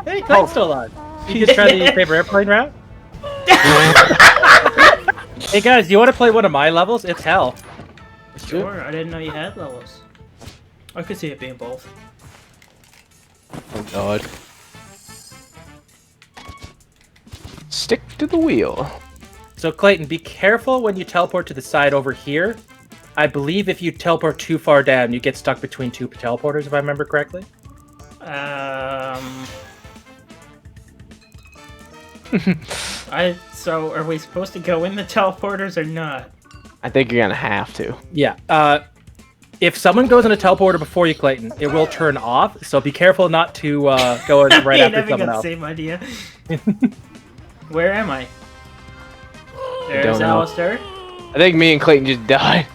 Hey, Clayton's still alive. You just try the paper airplane route? Hey guys, you want to play one of my levels? It's hell. Sure, I didn't know you had levels. I could see it being both. Oh god. Stick to the wheel. So Clayton, be careful when you teleport to the side over here. I believe if you teleport too far down, you get stuck between two teleporters, if I remember correctly. So are we supposed to go in the teleporters or not? I think you're gonna have to. Yeah. If someone goes in a teleporter before you, Clayton, it will turn off. So be careful not to go in right after someone else. Same idea. Where am I? There's don't know. Alistair. I think me and Clayton just died.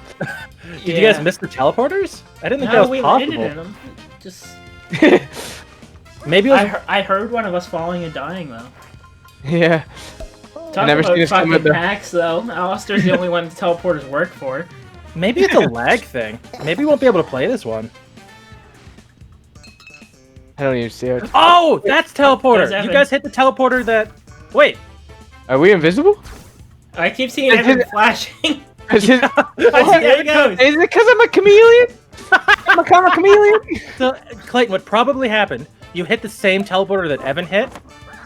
Did you guys miss the teleporters? I didn't think that was we possible. landed in them. Just Maybe it was... I heard one of us falling and dying though. Yeah. Talk never about seen us come with fucking the- hacks though. Alistair's the only one the teleporters work for. Maybe it's a lag thing. Maybe we won't be able to play this one. I don't even see it. Oh, that's teleporter. There's You Evan. guys hit the teleporter that... Wait. Are we invisible? I keep seeing Evan flashing. Is it There he goes. because I'm a chameleon? I'm a chameleon? So, Clayton, what probably happened, you hit the same teleporter that Evan hit,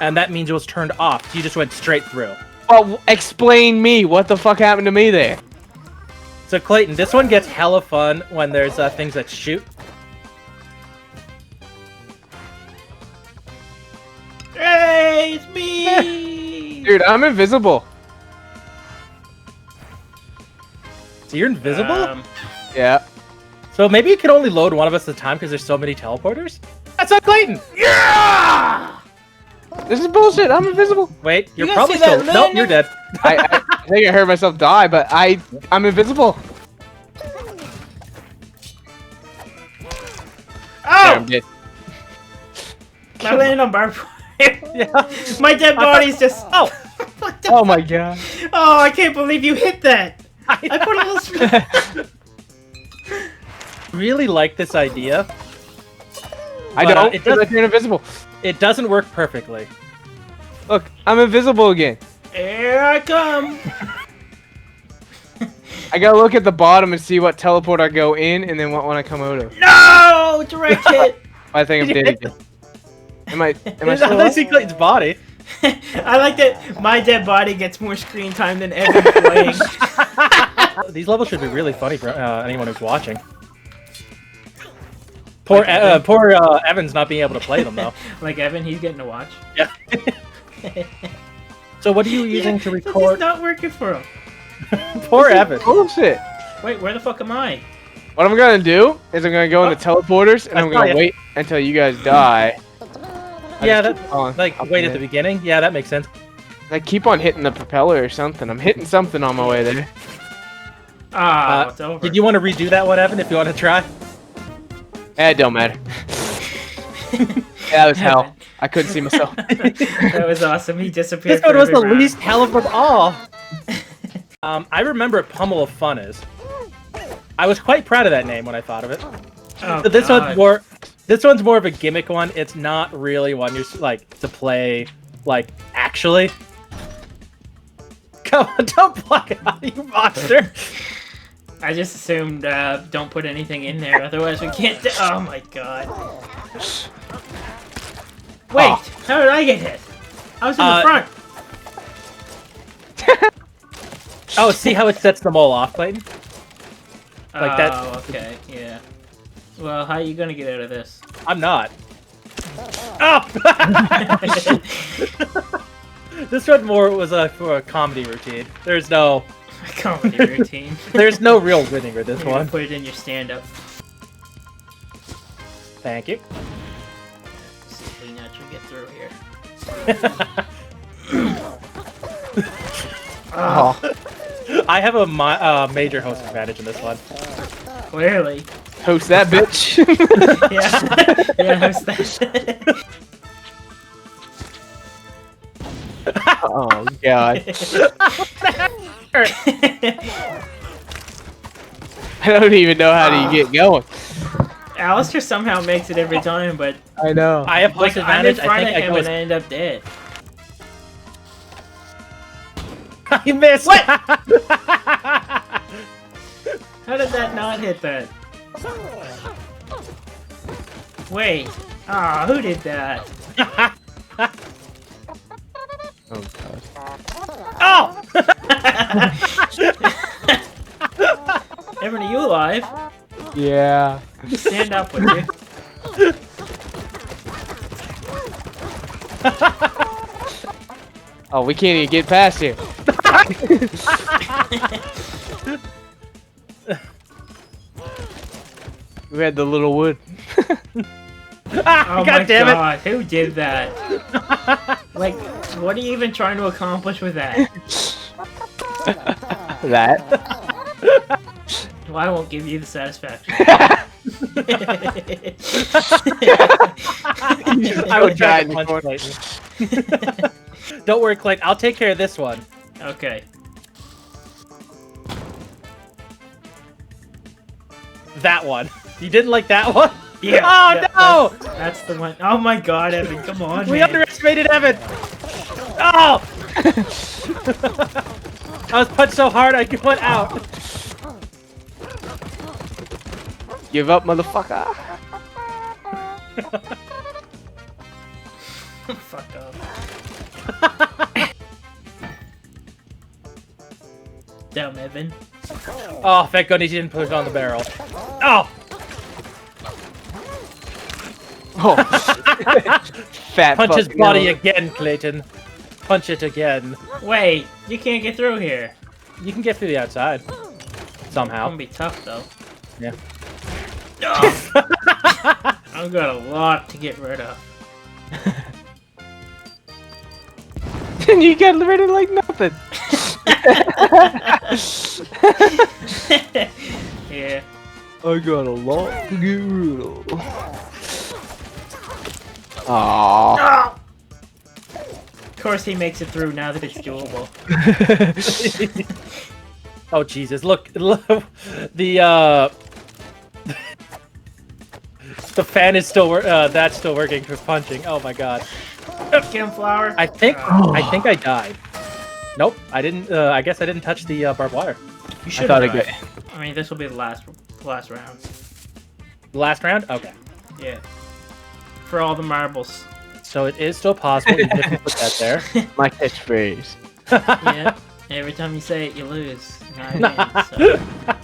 and that means it was turned off. You just went straight through. Well, explain me. What the fuck happened to me there? So, Clayton, this one gets hella fun when there's things that shoot. Hey, it's me! Dude, I'm invisible. So you're invisible? Yeah. So maybe you can only load one of us at a time because there's so many teleporters? That's not Clayton! Yeah! This is bullshit. I'm invisible. Wait, you're guys probably see that still... Nope, you're landing? dead. I think I heard myself die, but I'm invisible. Oh! I'm dead. I landed on barbed wire. Yeah. My dead body's just... Oh! What the Oh my god. Oh, I can't believe you hit that! I put a little... Really like this idea. I But, don't. it Because I doesn't- turn invisible. It doesn't work perfectly. Look, I'm invisible again. Here I come! I gotta look at the bottom and see what teleport I go in, and then what one I come out of. No! Direct hit! I think I'm dead again. Am I still I alive? see Clayton's body. I like that my dead body gets more screen time than Evan playing. These levels should be really funny for anyone who's watching. Poor Evan's not being able to play them, though. Like Evan, he's getting to watch. Yeah. So what are you using to It's record? not working for him. Poor Evan. Bullshit. Wait, where the fuck am I? What I'm gonna do is I'm gonna go in the teleporters, and I I'm saw gonna ya. wait until you guys die. Yeah, just that's keep on like up wait at there. the beginning. Yeah, that makes sense. I keep on hitting the propeller or something. I'm hitting something on my way there. Ah, it's over. Did you want to redo that one, Evan? If you want to try. It don't matter. That was hell. I couldn't see myself. That was awesome. He disappeared. This one for was every the round. least hell of them all. I remember what Pummel of Fun is. I was quite proud of that name when I thought of it. Oh, But this God. one's more. This one's more of a gimmick one. It's not really one you're like to play, like actually. Come on, don't block it out, you monster! I just assumed don't put anything in there, otherwise we can't. Oh my god! Wait, how did I get hit? I was in the front. Oh, see how it sets them all off, Clayton? Like that. Oh, okay, yeah. Well, how are you gonna get out of this? I'm not. Oh! This one more was for a comedy routine. There's no. Comedy routine. There's no real winning with this You're gonna one. put it in your stand-up. Thank you. See if we can actually get through here. Oh, I have a major host advantage in this one. Clearly. host that bitch. Yeah. Yeah, how's that? Oh god. I don't even know how to get going. Alistair somehow makes it every time, but I know. I have like I'm in disadvantage. front I of think I him go. and I end up dead. I missed. What? How did that not hit that? Wait. Ah, who did that? Oh god. Oh! Evan, are you alive? Yeah. Stand up with you. Oh, we can't even get past here. We had the little wood. Ah, Oh God my damn it! god, who did that? Like, what are you even trying to accomplish with that? That. Well, I won't give you the satisfaction. I would try die to in the punch corner. Clayton. Don't worry, Clayton. I'll take care of this one. Okay. That one. You didn't like that one? Yeah. Oh yeah, no! That's the one. Oh my god, Evan, come on, We man. underestimated Evan. Oh! I was punched so hard I went out. Give up, motherfucker. Fuck off. Damn, Evan. Oh, thank goodness you didn't put it on the barrel. Oh! Oh. Fat Punch his fucking body hell. again, Clayton. Punch it again. Wait, you can't get through here. You can get through the outside. It's Somehow. gonna be tough, though. Yeah. Oh. I've got a lot to get rid of. You got rid of like nothing. Yeah. I got a lot to get rid of. Aww. Oh! Of course he makes it through now that it's doable. Oh Jesus! Look, the the fan is still that's still working for punching. Oh my God! Get him, Flower. I think I died. Nope, I didn't. I guess I didn't touch the barbed wire. You I should thought have. it got. I mean, this will be the last round. The last round? Okay. Yeah. For all the marbles. So it is still possible even if you put that there. My catchphrase. Yeah. Every time you say it, you lose. You know what I mean?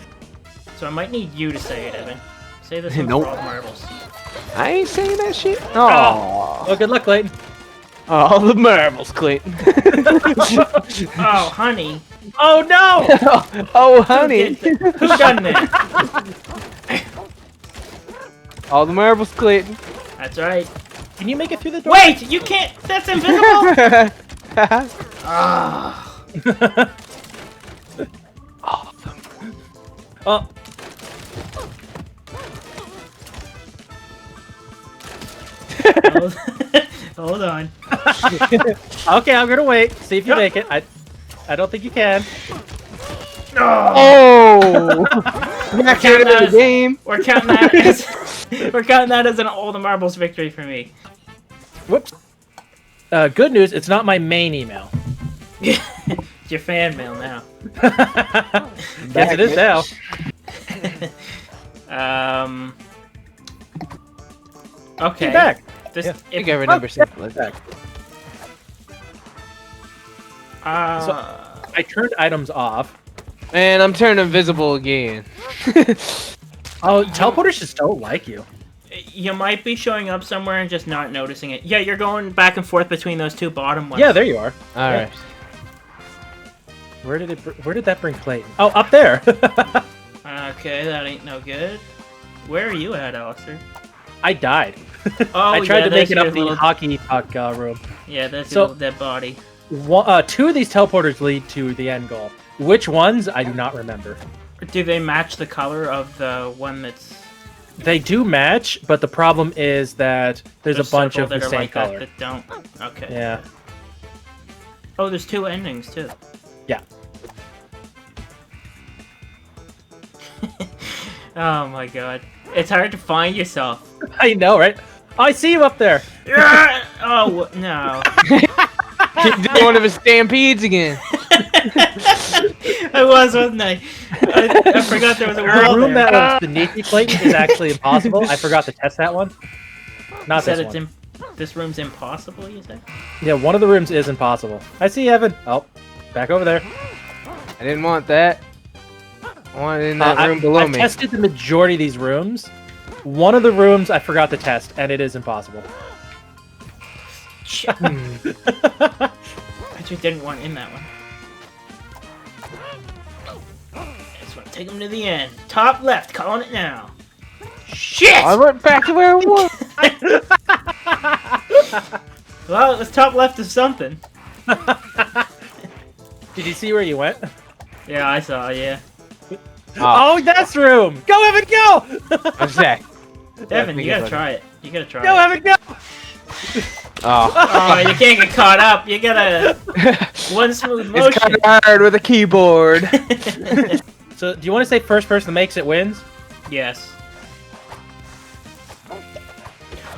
So I might need you to say it, Evan. Say this one Nope. for all the marbles. I ain't saying that shit. Oh. Aww. Well, good luck, Clayton. All the marbles, Clayton. Oh, honey. Oh no! Oh, honey. Who done that? All the marbles, Clayton. That's right. Can you make it through the door? Wait, you can't. That's invisible. Ah. All of them. Oh. Hold on. Okay, I'm gonna wait. See if you make it. I don't think you can. Oh! Back Count into that the as- game. We're counting that as an all the marbles victory for me. Whoops. Good news. It's not my main email. It's your fan mail now. Yes, it is now. Okay. Get back. This, Yeah. I think I remember seeing it like that. I turned items off. Man, I'm turning invisible again. Oh, teleporters just don't like you. you might be showing up somewhere and just not noticing it. Yeah, you're going back and forth between those two bottom ones. Yeah, there you are. All right. Where did that bring Clayton? Oh, up there. Okay, that ain't no good. Where are you at, Alistair? I died. Oh, I tried yeah, to make there's it up your the little- hockey puck room. Yeah, that's So- your little dead body. Two of these teleporters lead to the end goal. Which ones? I do not remember. Do they match the color of the one that's... They do match, but the problem is that there's a bunch several of the that are same like that color. that don't. Okay. Yeah. Oh, there's two endings, too. Yeah. Oh my god. It's hard to find yourself. I know, right? Oh, I see you up there. Oh no! He did one of his stampedes again. I wasn't I? I forgot there was a The wall room there. that was beneath you, Clayton, is actually impossible. I forgot to test that one. Not You said this it's one. this room's impossible. You said? Yeah, one of the rooms is impossible. I see Evan. Oh, back over there. I didn't want that. I wanted it in that room below I me. tested the majority of these rooms. One of the rooms I forgot to test, and it is impossible. I just didn't want in that one. I just want to take him to the end. Top left, calling it now. Shit! I went back to where I was. Well, it was top left of something. Did you see where you went? Yeah, I saw. Yeah, Oh, that's room! Go, Evan, go! What's that? Evan, think you gotta it's try it. You gotta try Go, it. Evan, go! Oh. Oh, you can't get caught up. You gotta one smooth It's kind motion. of hard with a keyboard. So, do you want to say first person that makes it wins? Yes.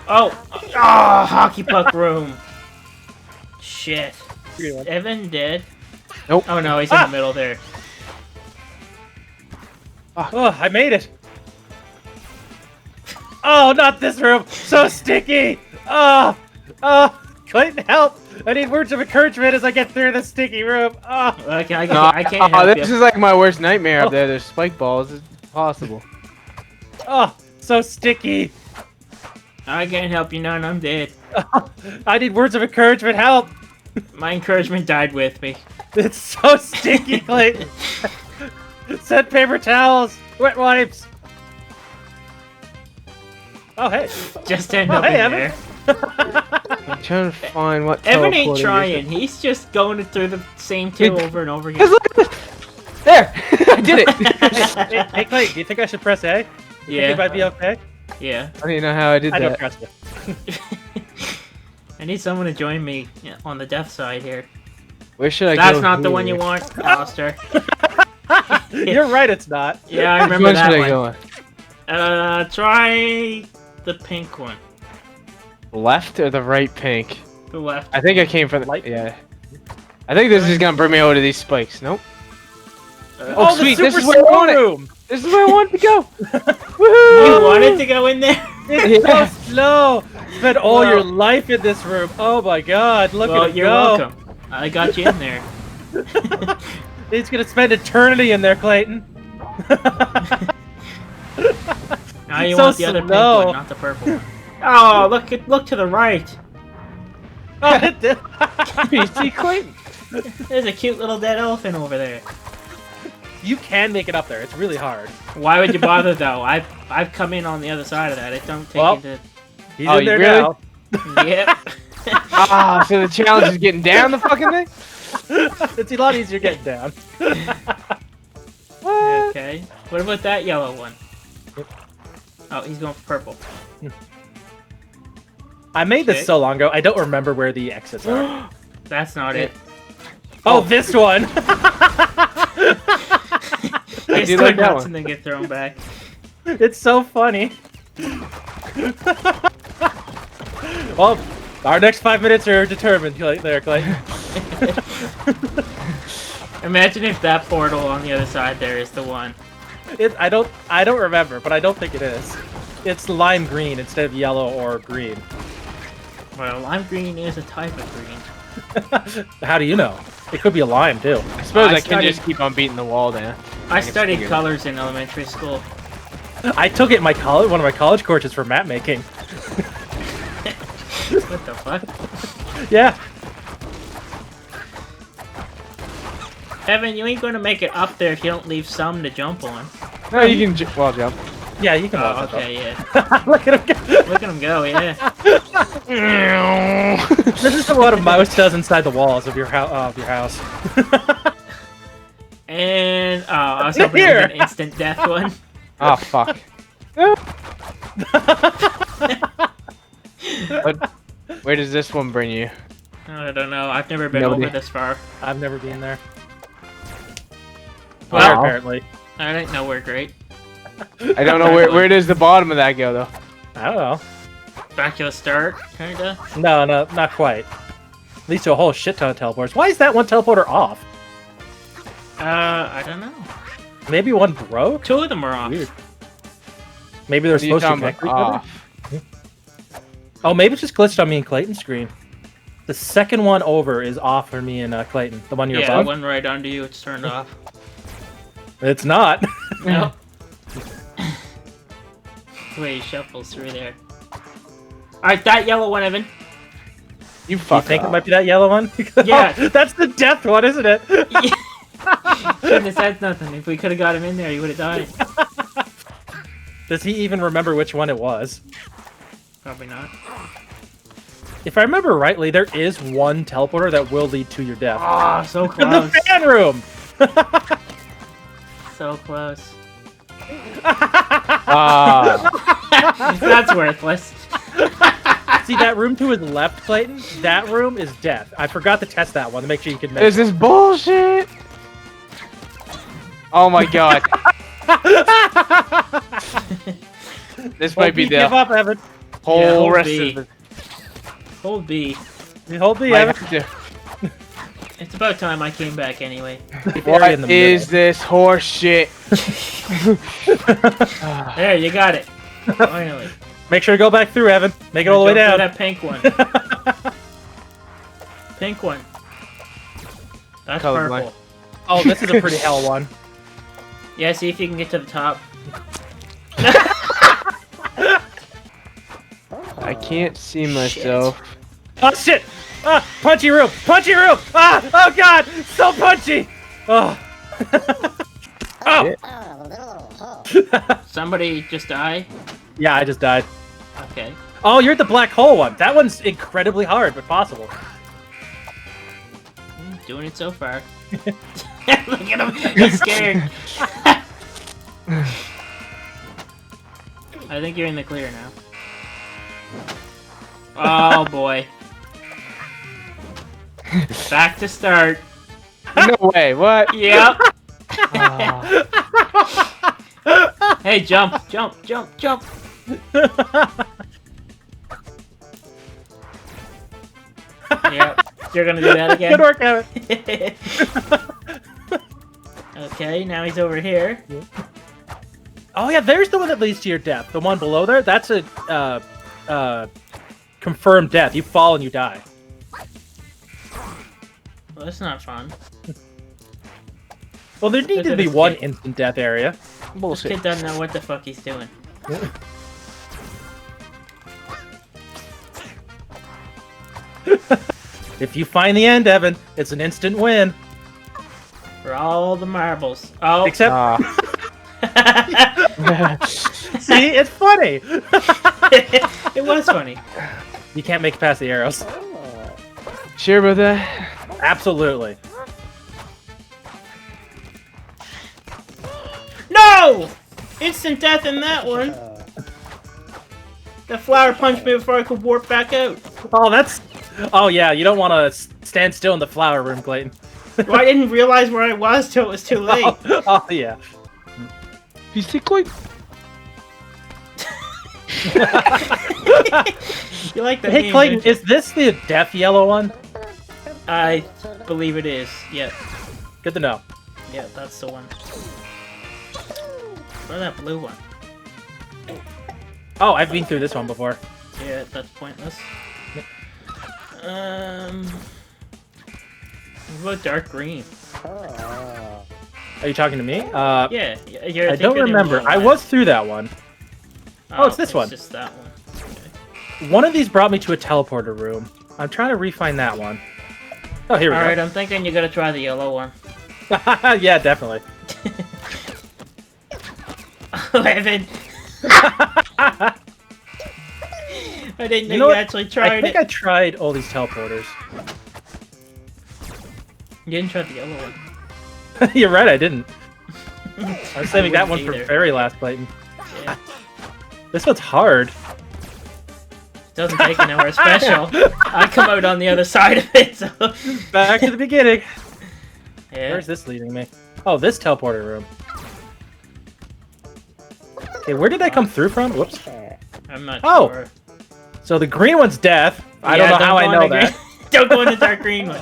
Oh, hockey puck room. Shit. Evan dead. Nope. Oh no, he's in the middle there. Oh, I made it! Oh, not this room! So sticky! Oh! Clayton, help! I need words of encouragement as I get through this sticky room. Oh! Okay, I can't help This you. is like my worst nightmare up there. There's spike balls. It's impossible. Oh, so sticky! I can't help you none. I'm dead. I need words of encouragement, help! My encouragement died with me. It's so sticky, Clayton! Send paper towels! Wet wipes! Oh, hey! Just end Oh, up hey, in Evan. there. I'm trying to find what. Evan ain't teleporting trying. is. He's just going through the same two Wait. over and over Guys, again. look at this. There, I did it. Hey, Clayton, do you think I should press A? You think Yeah. it might be okay? Yeah. I don't even know how I did I don't that. trust you. I need someone to join me on the death side here. Where should I go? That's not the one here? you want, Alistair. You're right, it's not. Yeah, I Which remember one that should I one. go on? Try the pink one. Left or the right pink? The left. I think I came from the Light- yeah. I think this is gonna bring me over to these spikes. Nope. Oh, sweet, the this super is where I want it. room! This is where I wanted to go. You wanted to go in there? It's Yeah. so slow! Spend all Well- your life in this room. Oh my god, look Well, at him you're go. welcome. I got you in there. He's gonna spend eternity in there, Clayton. Now you So want the other pink slow. one, not the purple one. Oh, look to the right. Oh, it did. You see, Clayton? There's a cute little dead elephant over there. You can make it up there. It's really hard. Why would you bother though? I've come in on the other side of that. It don't take Well- you to. He's Oh, in you there really? now. Yep. Ah, so the challenge is getting down the fucking thing. It's a lot easier getting down. What? Okay. What about that yellow one? Oh, he's going for purple. I made Okay. this so long ago, I don't remember where the exits are. That's not it. Oh, this one! I do like that one. and then get thrown back. It's so funny. Well, our next 5 minutes are determined there, Clayton. Imagine if that portal on the other side there is the one. I don't remember, but I don't think it is. It's lime green instead of yellow or green. Well, lime green is a type of green. How do you know? It could be a lime too. I suppose I I can studied- just keep on beating the wall down. I can studied figure it colors in elementary school. I took it in my college, one of my college courses for map making. What the fuck? Yeah. Evan, you ain't gonna make it up there if you don't leave some to jump on. No, you can wall jump. Yeah, you can Oh, walk okay, yeah. up. Look at him go. Look at him go, yeah. This is what a mouse does inside the walls of your house. And I was hoping it Here. was an instant death one. Oh fuck. But where does this one bring you? I don't know. I've never been Nobody. over this far. I've never been there. Well, Well, apparently. I didn't know we're great. I don't know where does the bottom of that go though. I don't know. Back to the start, kinda. No, not quite. Leads to a whole shit ton of teleporters. Why is that one teleporter off? I don't know. Maybe one broke? 2 of them are off. Weird. Maybe they're What are you supposed to talking connect to each about? other? Oh, maybe it's just glitched on me and Clayton's screen. The second one over is off for me and Clayton. The one you're Yeah, above? one right under you, it's turned off. It's not. No. The way he shuffles through there. Alright, that yellow one, Evan. You You fuck think it up. might be that yellow one? Yeah. Oh, that's the death one, isn't it? Shouldn't have said nothing. If we could have got him in there, he would have died. Does he even remember which one it was? Probably not. If I remember rightly, there is one teleporter that will lead to your death. Oh, so In the close. fan room! So close. Ah. That's worthless. See that room to his left, Clayton? That room is death. I forgot to test that one to make sure you could make Is this bullshit? Oh my god. This might be Give the up, Evan. whole Yeah, hold rest B. of the. Hold B. You hold the Might Evan. have to- It's about time I came back anyway. What in the is middle. this horse shit? There, you got it. Finally. Make sure to go back through, Evan. Make it all the way Jump for down. that pink one. Pink one. That's Colorblind. purple. Oh, this is a pretty hell one. Yeah, see if you can get to the top. I can't see myself. Oh shit! Ah, punchy room! Punchy room! Ah! Oh god! So punchy! Oh. Oh! Somebody just die? Yeah, I just died. Okay. Oh, you're at the black hole one. That one's incredibly hard, but possible. Doing it so far. Look at him. He's scared. I think you're in the clear now. Oh boy. Back to start. No way. What? Yep. Ah. Hey, jump, jump, jump, jump. Yep. You're gonna do that again? Good work, Evan. Okay, now he's over here. Oh yeah, there's the one that leads to your death. The one below there, that's a confirmed death. You fall and you die. Well, that's not fun. Well, there needs to be This one kid- instant death area. This Bullshit. kid doesn't know what the fuck he's doing. If you find the end, Evan, it's an instant win. For all the marbles. Oh. Except, Ah. see, it's funny. It was funny. You can't make it past the arrows. Sure about that? Absolutely. No! Instant death in that one. The flower punched me before I could warp back out. Oh, that's. Oh yeah, you don't want to stand still in the flower room, Clayton. Well, I didn't realize where I was till it was too late. Oh yeah. Basically. You like the Hey meme, Clayton, don't you? is this the death yellow one? I believe it is. Yeah. Good to know. Yeah, that's the one. What about that blue one? Oh, I've been through this one before. Yeah, that's pointless. What about dark green? Are you talking to me? Yeah, you're, I don't remember. I was through that one. Oh, it's this one. It's just that one. Okay. One of these brought me to a teleporter room. I'm trying to refine that one. Oh, here we Alright, go. I'm thinking you gotta try the yellow one. Yeah, definitely. Evan! I didn't know you, know what? actually tried I think it. I tried all these teleporters. You didn't try the yellow one. You're right, I didn't. I was saving that one wouldn't for either. very last, Clayton. Yeah. This one's hard. Doesn't take an hour special. I come out on the other side of it, so... Back to the beginning. Yeah. Where's this leading me? Oh, this teleporter room. Okay, where did I come through from? Whoops. I'm not Oh. sure. So the green one's death. I don't Yeah, know how I go know in the that. green- Don't go in the dark green one.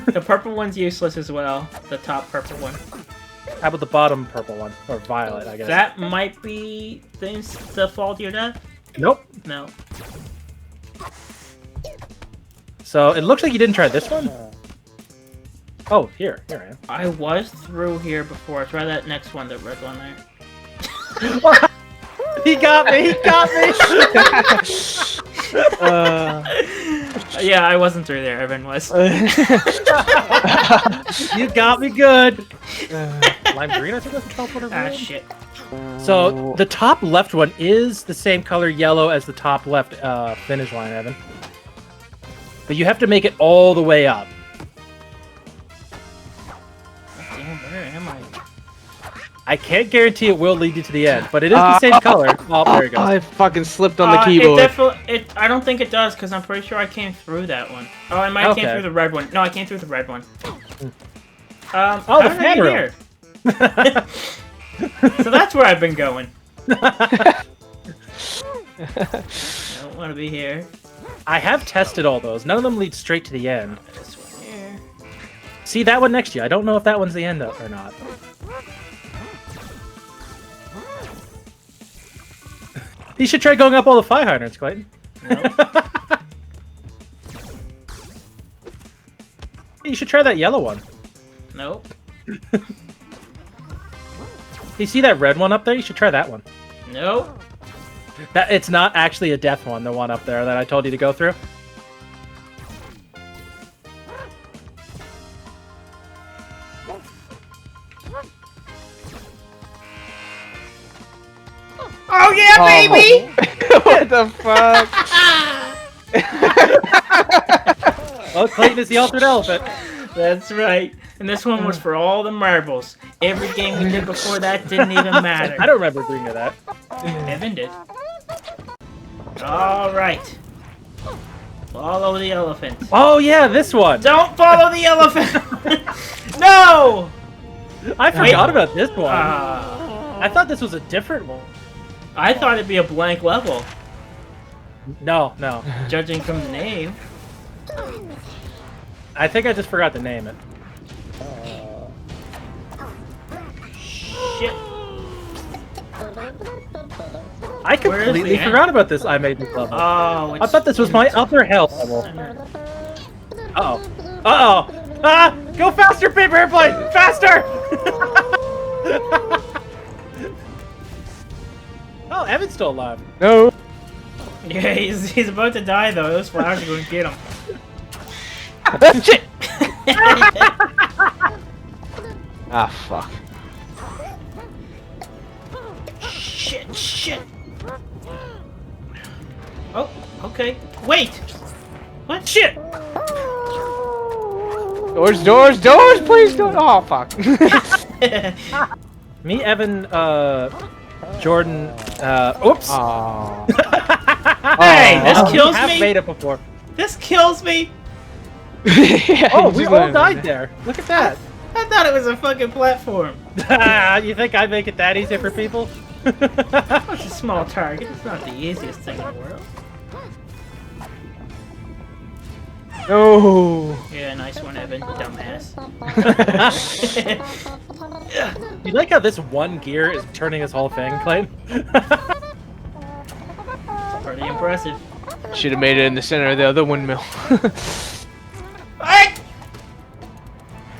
The purple one's useless as well. The top purple one. How about the bottom purple one? Or violet, I guess. That might be the fault of your death? Nope. No. So it looks like you didn't try this one. Oh, here I am. I was through here before. Try that next one, the red one there. He got me! He got me! Yeah, I wasn't through there. Evan was. You got me good! Lime green, I think that's a teleporter. Ah, room. shit. So the top left one is the same color yellow as the top left finish line, Evan. But you have to make it all the way up. Damn, where am I? I can't guarantee it will lead you to the end, but it is the same color. Oh, there it goes. I fucking slipped on the keyboard. I don't think it does, because I'm pretty sure I came through that one. Oh, I might have came Okay. through the red one. No, I came through the red one. Oh, how the did I fan get room. here? So that's where I've been going. I don't want to be here. I have tested all those. None of them lead straight to the end. This one here. See that one next to you. I don't know if that one's the end or not. You should try going up all the fire hydrants, Clayton. Nope. You should try that yellow one. Nope. You see that red one up there? You should try that one. Nope. That it's not actually a death one, the one up there that I told you to go through. Oh yeah, baby! What the fuck? Oh, Clayton is the altered elephant. That's right. And this one was for all the marbles. Every game we did before that didn't even matter. I don't remember doing that. Evan did. Alright. Follow the elephant. Oh yeah, this one. Don't follow the elephant! No! I forgot about this one. Ah. I thought this was a different one. I thought it'd be a blank level, No, no. judging from the name. I think I just forgot to name it. Shit. I Where is completely the end? forgot about this I made this level. Oh, it's I thought this was my upper health level. Uh-oh. Uh-oh. Ah! Go faster, paper airplane! Faster! Oh, Evan's still alive. No. Yeah, he's about to die though. Those flowers are going to get him. Shit! Ah, fuck. Shit. Oh, okay. Wait! What? Shit! Doors, please don't. Oh, fuck. Me, Evan, Jordan, oops! Aw. Hey, this Oh, kills we have me. made it before. This kills me! Yeah, Oh, you we just all landed died on there. Look at that. I thought it was a fucking platform. You think I make it that easy for people? It's a small target. It's not the easiest thing in the world. No. Yeah, nice one, Evan. Dumbass. You like how this one gear is turning this whole thing, Clayton? Pretty impressive. Should have made it in the center of the other windmill. I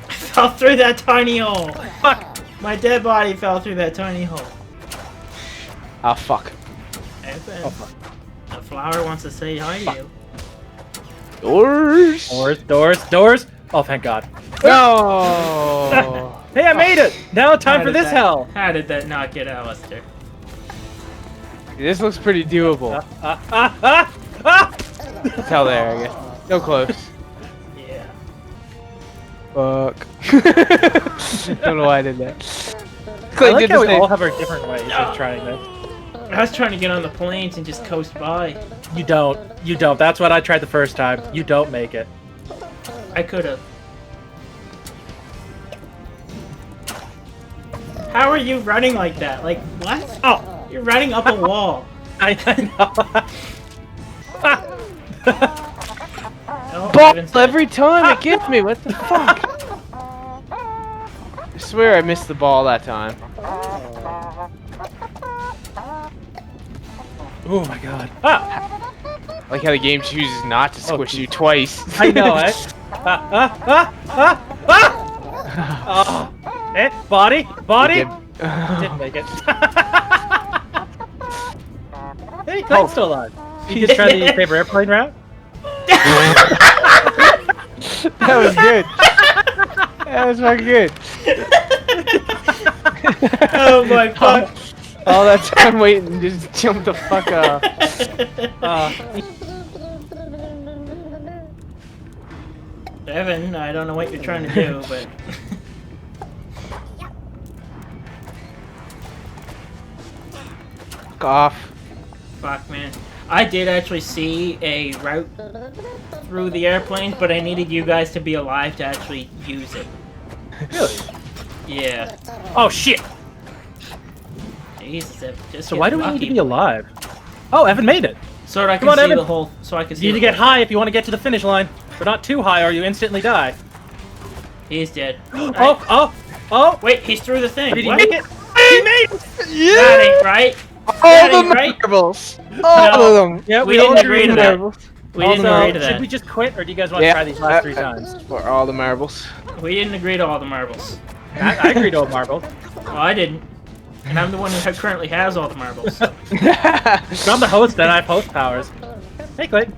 fell through that tiny hole. Fuck! My dead body fell through that tiny hole. Ah, fuck. Evan, Oh, fuck. the flower wants to say hi to you. Doors. Doors! Oh, thank God. No. Hey, I made it! Now time How for did this that- hell! How did that not get Alistair? This looks pretty doable. Ah! Tell there, I guess. So close. Yeah. Fuck. Don't know why I did that. I like did how the we same. all have our different ways of trying this. I was trying to get on the planes and just coast by. You don't. You don't. That's what I tried the first time. You don't make it. I could have. How are you running like that? Like, what? Oh! You're running up a wall. I know. Oh, Ball Evan's dead. every time it gets me. What the fuck? I swear I missed the ball that time. Oh my god. Ah! I like how the game chooses not to squish you twice. I know, eh? Oh. Eh? Body? Body? Didn't make it. Hey, Clayton's still alive. You just try the paper airplane route? That was good. That was fucking good. Oh my fuck. All that time waiting, just jump the fuck off. Evan, I don't know what you're trying to do, but... Fuck off. Fuck, man. I did actually see a route through the airplanes, but I needed you guys to be alive to actually use it. Really? Yeah. Oh shit! Jesus, Evan, just So get why do we need lucky. to be alive? Oh, Evan made it! So that I can Come on, see Evan. the whole... So I can see You need to the get whole- high if you want to get to the finish line. But not too high or you instantly die. He's dead. Oh! Wait, he's through the thing. Did he What? make it? He made it! That ain't right. All the ain't right. marbles. All No. of them. Yeah, We all didn't agree to that. marbles. We All didn't the agree to Should that. we just quit or do you guys want to try these last 3 times? For all the marbles. We didn't agree to all the marbles. I agree to a marble. Well, I didn't. And I'm the one who currently has all the marbles. So. So I'm the host and I have host powers. Hey Clayton.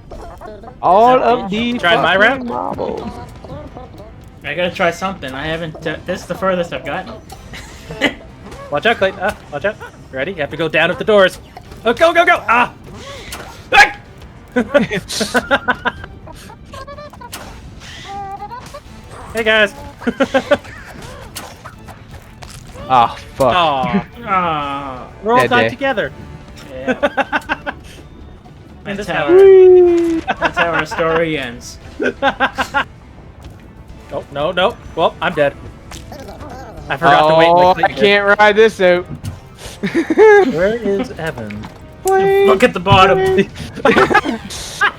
All of the Tried my route? marbles. I gotta try something. I haven't. This is the furthest I've gotten. Watch out, Clayton. Watch out. Ready? You have to go down at the doors. Oh, go! Ah! Hey guys. Oh fuck. Aw. Ah, We're all Dead died day. together. yeah. In That's this how, house. that's how our story ends. Oh, no. Well, I'm dead. I forgot to wait. Oh, Like I Clayton did. can't ride this out. Where is Evan? Look at the bottom.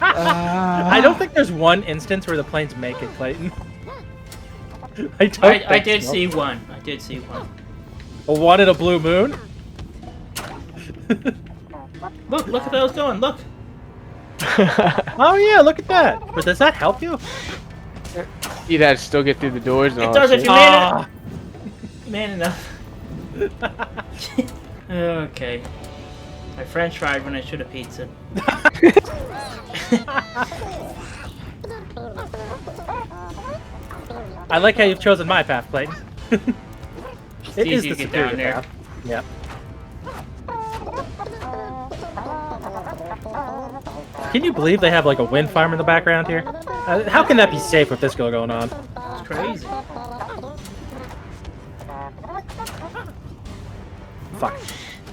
I don't think there's one instance where the planes make it, Clayton. I don't I think did so. see one. I did see one. A one in a blue moon? Look at those going. Look. Oh yeah, look at that. But does that help you? You'd have to still get through the doors and It all does that if shit. you man Ah. Man enough. Okay. I French fried when I should have pizza. I like how you've chosen my path, Clayton. It is easy the to get superior down there. path. Yep. Can you believe they have like a wind farm in the background here? How can that be safe with this going on? It's crazy. Fuck.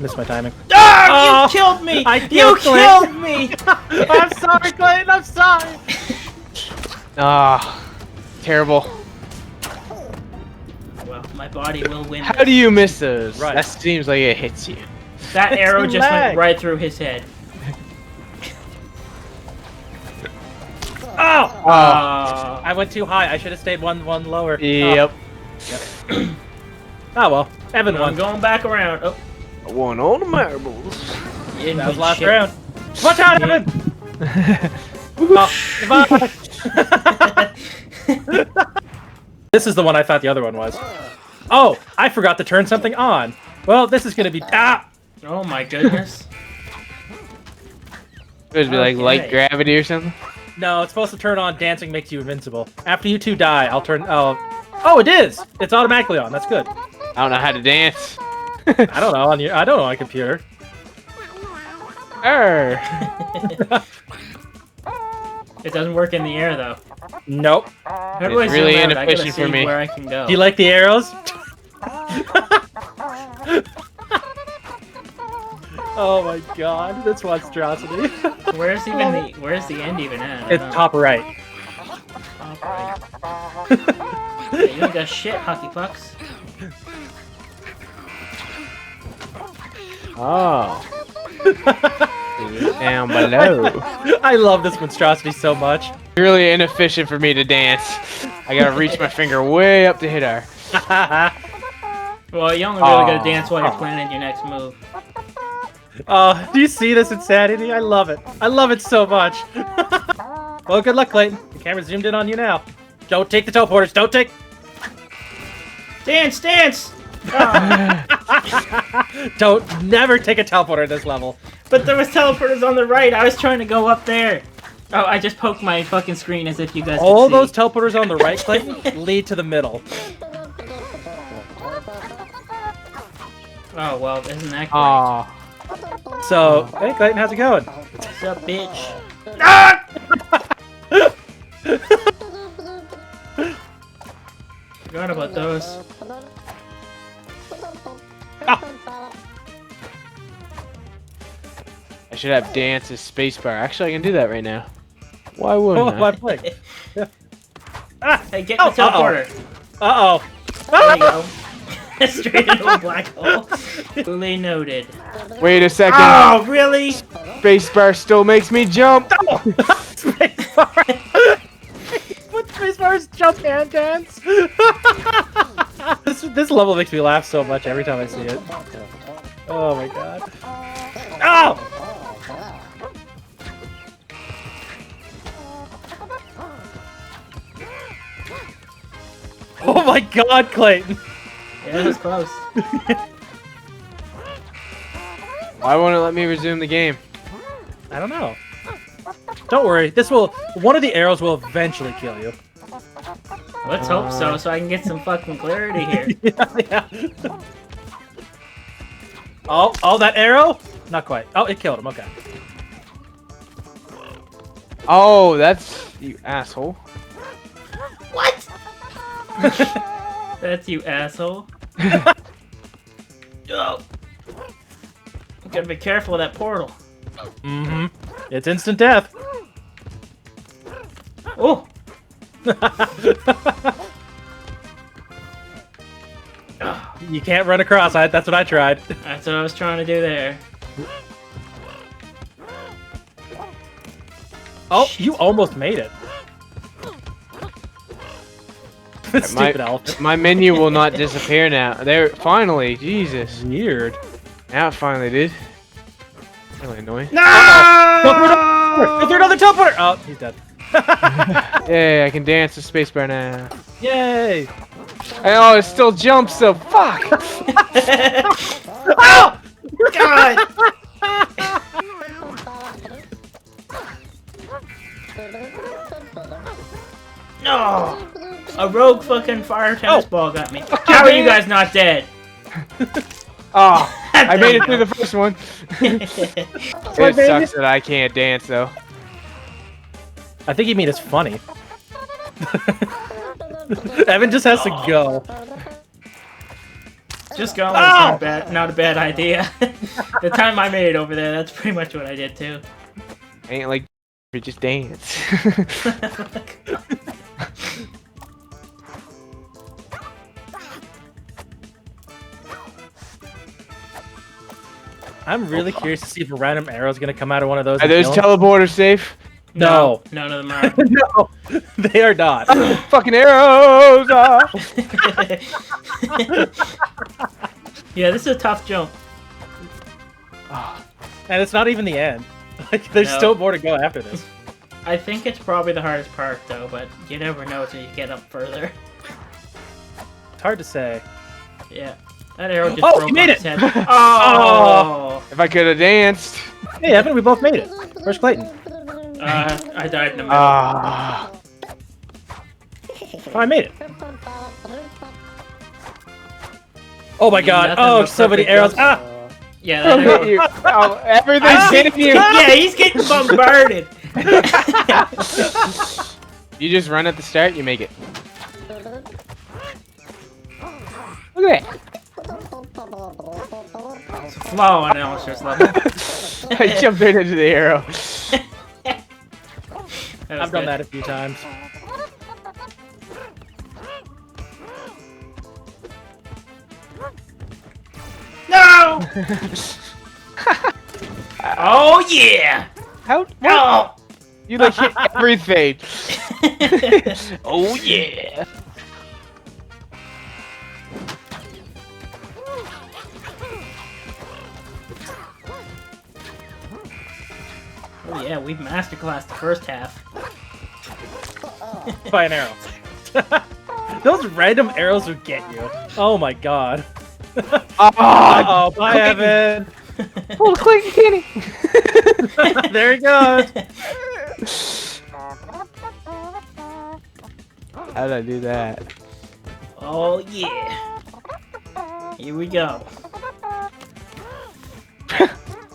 Missed my timing. Ah! Oh, You killed me! I You killed killed me! I'm sorry, Clayton. I'm sorry. Ah, terrible. Well, my body will win. How do you miss those? Right. That seems like it hits you. That It's arrow the just lag. went right through his head. Oh! Oh. I went too high. I should have stayed one lower. Yep. Oh well. Evan I'm won. going back around. Oh, I won all the marbles. you didn't That was win last shit. round. Watch out, Evan! Oh, goodbye. This is the one I thought the other one was. Oh, I forgot to turn something on. Well, this is gonna be Oh my goodness. Supposed to be like light Okay. gravity or something. No, it's supposed to turn on. Dancing makes you invincible. After you two die, I'll turn. Oh, it is. It's automatically on. That's good. I don't know how to dance. I don't know on your. I don't know on a computer. It doesn't work in the air though. Nope. How do I It's zoom really out? I gotta inefficient see for me. where I can go. Do you like the arrows? Oh my god, this monstrosity. Where's the end even at? I It's don't know. top right. Top right. Yeah, you ain't got shit, hockey pucks. Oh. Down below. I love this monstrosity so much. Really inefficient for me to dance. I gotta reach my finger way up to hit her. Well, you're only really gonna dance while you're planning your next move. Oh, do you see this insanity? I love it. I love it so much. Well, good luck, Clayton. The camera's zoomed in on you now. Don't take the teleporters. Don't take... Dance, dance! Don't never take a teleporter at this level. But there was teleporters on the right. I was trying to go up there. Oh, I just poked my fucking screen as if you guys All could see. those teleporters on the right, Clayton, lead to the middle. Oh, well, isn't that great? Aw. So, hey, Clayton, how's it going? What's up, bitch? Ah! Forgot about those. I should have dance as spacebar. Actually, I can do that right now. Why wouldn't Oh, I? I play. Hey, get the teleporter. Uh-oh. There you go. Straight into a black hole. Fully noted. Wait a second. Oh, really? Spacebar still makes me jump. Spacebar. What spacebar's jump and dance? This level makes me laugh so much every time I see it. Oh my god. Oh! Oh my god, Clayton! Yeah, that was close. Why won't it let me resume the game? I don't know. Don't worry, one of the arrows will eventually kill you. Let's hope so I can get some fucking clarity here. Yeah. Oh, that arrow? Not quite. Oh, it killed him, okay. Oh, that's you asshole. What? That's you, asshole. Oh. You gotta be careful of that portal. Mm-hmm. It's instant death. Oh! You can't run across. That's what I tried. That's what I was trying to do there. Oh, you almost made it. Stupid elephant. My menu will not disappear now. There, finally, Jesus. Weird. Now it finally did. Really annoying. No! Go through another teleporter! Oh, he's dead. Yay, I can dance the spacebar now. Yay! Oh, it still jumps, so fuck! Oh! God! No! A rogue fucking fire tennis ball got me. How are you guys not dead? Oh, I made it through the first one. It sucks that I can't dance, though. I think you mean it's funny. Evan just has to go. Just going is not a bad idea. The time I made it over there, that's pretty much what I did too. Ain't like you just dance. I'm really curious to see if a random arrow is going to come out of one of those. Are those teleporters safe? No. None of them are. No, they are not. Fucking arrows! Yeah, this is a tough jump. And it's not even the end. Like, there's still more to go after this. I think it's probably the hardest part, though, but you never know until you get up further. It's hard to say. Yeah. That arrow just Oh, broke you made off his it! head. Oh! If I could have danced. Hey, Evan, we both made it. Where's Clayton? I died in the middle. Ah. Oh, I made it. Oh my god. Nothing Oh, but so many perfect arrows. jumps. Ah! Yeah, that arrow. You. Oh, everything's hitting you. Yeah, he's getting bombarded. You just run at the start, you make it. Look at that. It's a flaw on Alistair's level. I jumped right into the arrow. I've done that a few times. No! Oh yeah! How? What? Oh! You like hit everything. Oh yeah. Oh yeah, we've masterclassed the first half. By an arrow. Those random arrows would get you. Oh my god. Uh-oh, bye Evan. Oh, Clayton candy. There he goes. How did I do that? Oh yeah. Here we go.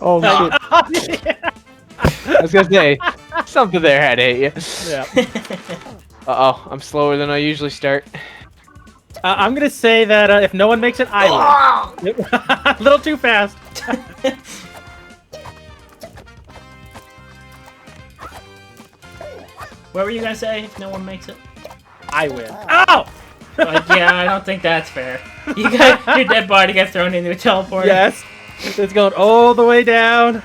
Oh shit. I was gonna say, something there had to hit you. Yeah. Uh-oh, I'm slower than I usually start. I'm gonna say that if no one makes it, I win. A little too fast. What were you gonna say if no one makes it? I win. Ow! Yeah, I don't think that's fair. You got your dead body gets thrown into a teleporter. Yes. It's going all the way down.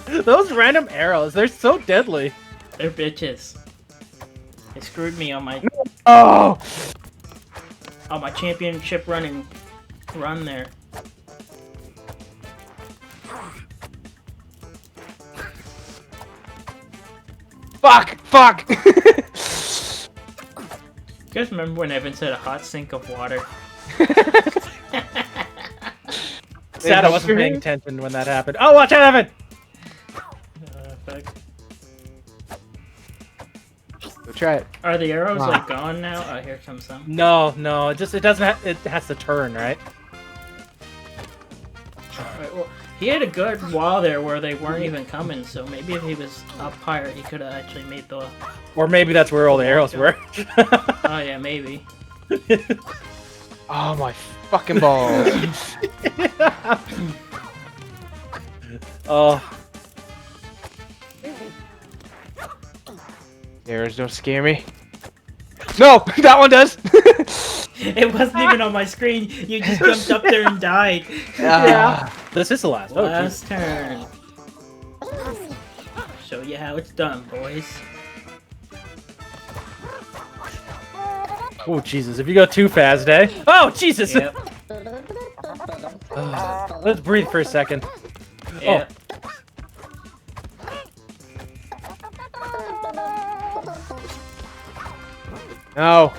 Those random arrows, they're so deadly. They're bitches. They screwed me on my Oh! my championship run there. Fuck! Fuck! You guys remember when Evan said a hot sink of water? Sad I wasn't paying attention when that happened. Oh, watch out, Evan! Fuck. Go try it. Are the arrows like gone now? Oh, here comes some. No, it doesn't. It has to turn, right? Alright, well, he had a good while there where they weren't even coming, so maybe if he was up higher, he could have actually made the... Or maybe that's where all the arrows were. Oh yeah, maybe. Oh my fucking balls. Oh. Arrows don't scare me. No! That one does! It wasn't even on my screen. You just jumped up there and died. Yeah. This is the last. Oh, Last turn. Show you how it's done, boys. Oh, Jesus. If you go too fast, eh? Oh, Jesus! Yep. Let's breathe for a second. Yep. No.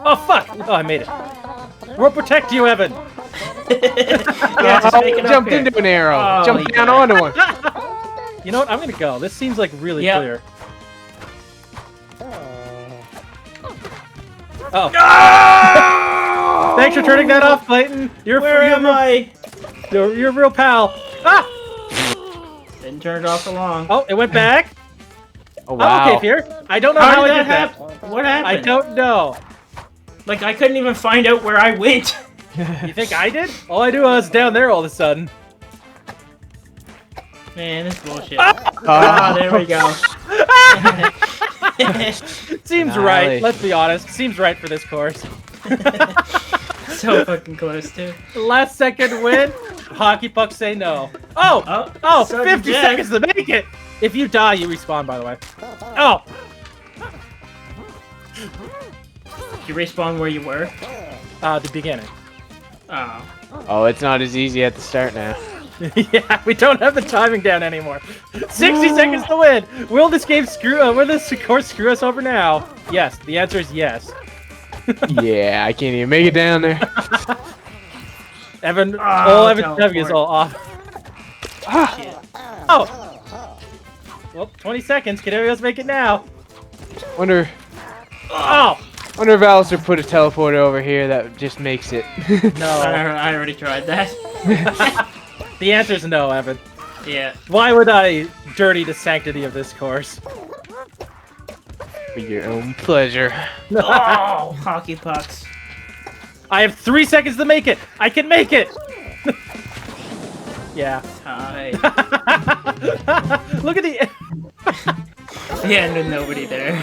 Oh, fuck! Oh, I made it. We'll protect you, Evan! Yeah, just make it up Jumped here. into an arrow. Oh, Jumped you down got onto one. You know what? I'm gonna go. This seems like really Yep. clear. Oh. No! Thanks for turning that off, Clayton. Where am I? You're a real pal. Ah! Didn't turn it off for long. Oh, it went back. Oh, I'm wow. okay here. I don't know How how did I that did that. happen? What happened? I don't know. Like, I couldn't even find out where I went. You think I did? All I do was down there all of a sudden. Man, this is bullshit. Ah! There we go. Seems Golly. right. Let's be honest. Seems right for this course. So fucking close, too. Last second win. Hockey pucks say no. Oh, so 50 did Jack. seconds to make it. If you die, you respawn, by the way. Oh. Did you respawn where you were? The beginning. Oh. Oh, it's not as easy at the start now. Yeah, we don't have the timing down anymore. 60 seconds to win. Will this game will this course screw us over now? Yes. The answer is yes. Yeah, I can't even make it down there. Evan, Oh, all Evan's having is teleport. all off. Shit. Oh. Well, 20 seconds. Can everybody else make it now? Wonder Oh. if Alistair put a teleporter over here that just makes it. No. I already tried that. The answer is no, Evan. Yeah. Why would I dirty the sanctity of this course? For your own pleasure. Oh, hockey pucks. I have 3 seconds to make it. I can make it. Yeah. Hi. Look at the. The end with nobody there.